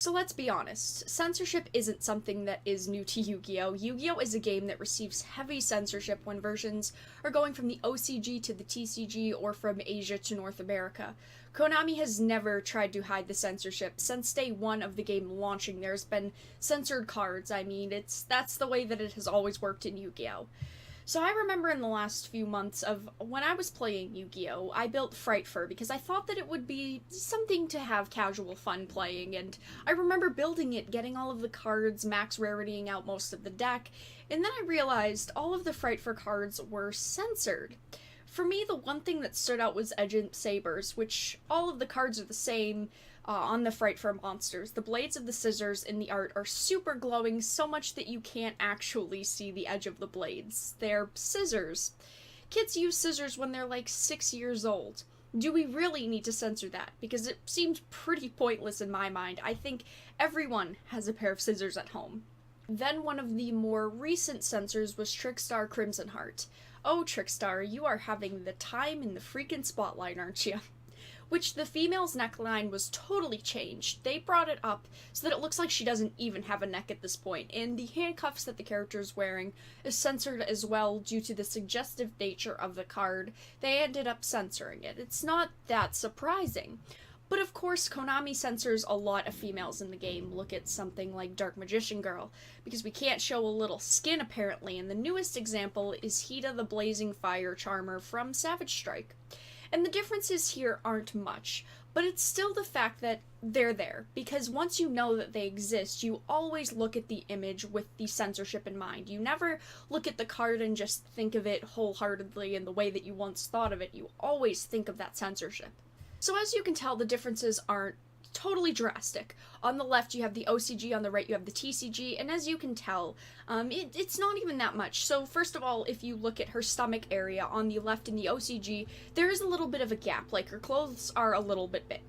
So let's be honest, censorship isn't something that is new to Yu-Gi-Oh! Yu-Gi-Oh! Is a game that receives heavy censorship when versions are going from the OCG to the TCG or from Asia to North America. Konami has never tried to hide the censorship. Since day one of the game launching, there's been censored cards. I mean, that's the way that it has always worked in Yu-Gi-Oh! So I remember in the last few months of when I was playing Yu-Gi-Oh! I built Frightfur because I thought that it would be something to have casual fun playing, and I remember building it, getting all of the cards, max raritying out most of the deck, and then I realized all of the Frightfur cards were censored. For me, the one thing that stood out was Agent Sabers, which all of the cards are the same, on the Frightfur monsters. The blades of the scissors in the art are super glowing, so much that you can't actually see the edge of the blades. They're scissors. Kids use scissors when they're like 6 years old. Do we really need to censor that? Because it seems pretty pointless in my mind. I think everyone has a pair of scissors at home. Then one of the more recent censors was Trickstar Crimson Heart. Oh, Trickstar, you are having the time in the freaking spotlight, aren't you? Which the female's neckline was totally changed. They brought it up so that it looks like she doesn't even have a neck at this point, and the handcuffs that the character is wearing is censored as well due to the suggestive nature of the card. They ended up censoring it. It's not that surprising. But of course, Konami censors a lot of females in the game. Look at something like Dark Magician Girl, because we can't show a little skin apparently, and the newest example is Hiita the Blazing Fire Charmer from Savage Strike. And the differences here aren't much, but it's still the fact that they're there, because once you know that they exist, you always look at the image with the censorship in mind. You never look at the card and just think of it wholeheartedly in the way that you once thought of it. You always think of that censorship. So as you can tell, the differences aren't totally drastic. On the left you have the OCG, on the right you have the TCG, and as you can tell, it's not even that much. So first of all, if you look at her stomach area on the left in the OCG, there is a little bit of a gap, like her clothes are a little bit big.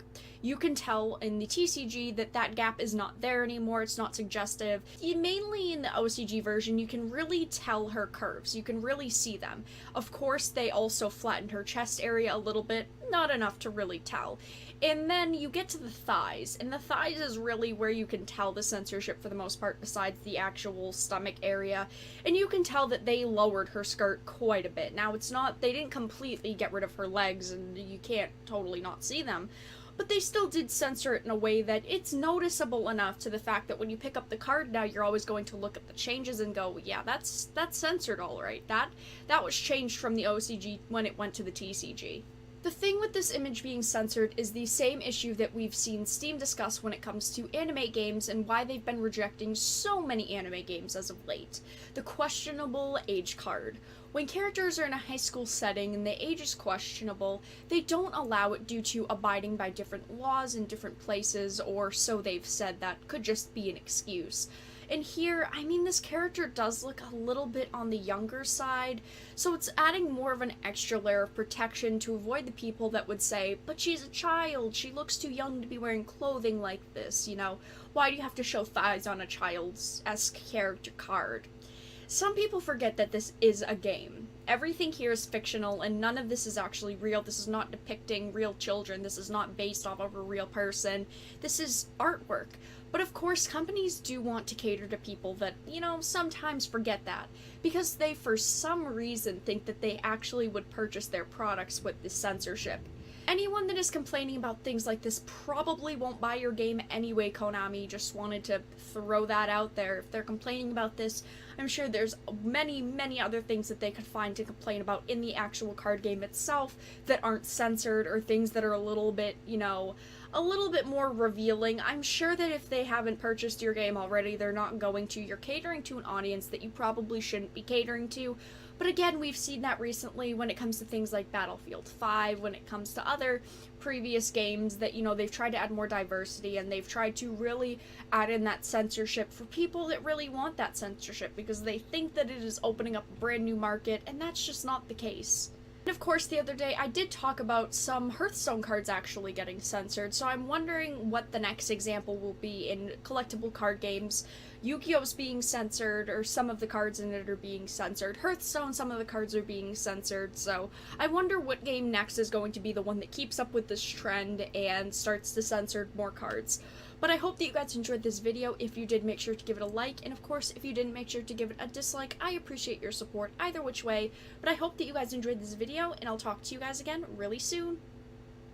You can tell in the TCG that that gap is not there anymore, it's not suggestive. Mainly in the OCG version, you can really tell her curves, you can really see them. Of course, they also flattened her chest area a little bit, not enough to really tell. And then you get to the thighs, and the thighs is really where you can tell the censorship for the most part, besides the actual stomach area. And you can tell that they lowered her skirt quite a bit. Now, it's not, they didn't completely get rid of her legs, and you can't totally not see them, but they still did censor it in a way that it's noticeable enough to the fact that when you pick up the card now, you're always going to look at the changes and go, yeah, that's censored alright. That was changed from the OCG when it went to the TCG. The thing with this image being censored is the same issue that we've seen Steam discuss when it comes to anime games and why they've been rejecting so many anime games as of late. The questionable age card. When characters are in a high school setting and the age is questionable, they don't allow it due to abiding by different laws in different places, or so they've said. That could just be an excuse. And here, I mean, this character does look a little bit on the younger side, so it's adding more of an extra layer of protection to avoid the people that would say, but she's a child, she looks too young to be wearing clothing like this, you know, why do you have to show thighs on a child's-esque character card? Some people forget that this is a game. Everything here is fictional, and none of this is actually real. This is not depicting real children. This is not based off of a real person. This is artwork. But of course, companies do want to cater to people that, you know, sometimes forget that, because they for some reason think that they actually would purchase their products with this censorship. Anyone that is complaining about things like this probably won't buy your game anyway, Konami. Just wanted to throw that out there. If they're complaining about this, I'm sure there's many, many other things that they could find to complain about in the actual card game itself that aren't censored, or things that are a little bit, you know, a little bit more revealing. I'm sure that if they haven't purchased your game already, they're not going to. You're catering to an audience that you probably shouldn't be catering to. But again, we've seen that recently when it comes to things like Battlefield 5, when it comes to other previous games that, you know, they've tried to add more diversity, and they've tried to really add in that censorship for people that really want that censorship, because they think that it is opening up a brand new market, and that's just not the case. And of course, the other day I did talk about some Hearthstone cards actually getting censored, so I'm wondering what the next example will be in collectible card games. Yu-Gi-Oh's being censored, or some of the cards in it are being censored. Hearthstone, some of the cards are being censored, so I wonder what game next is going to be the one that keeps up with this trend and starts to censor more cards. But I hope that you guys enjoyed this video. If you did, make sure to give it a like, and of course, if you didn't, make sure to give it a dislike. I appreciate your support either which way, but I hope that you guys enjoyed this video, and I'll talk to you guys again really soon.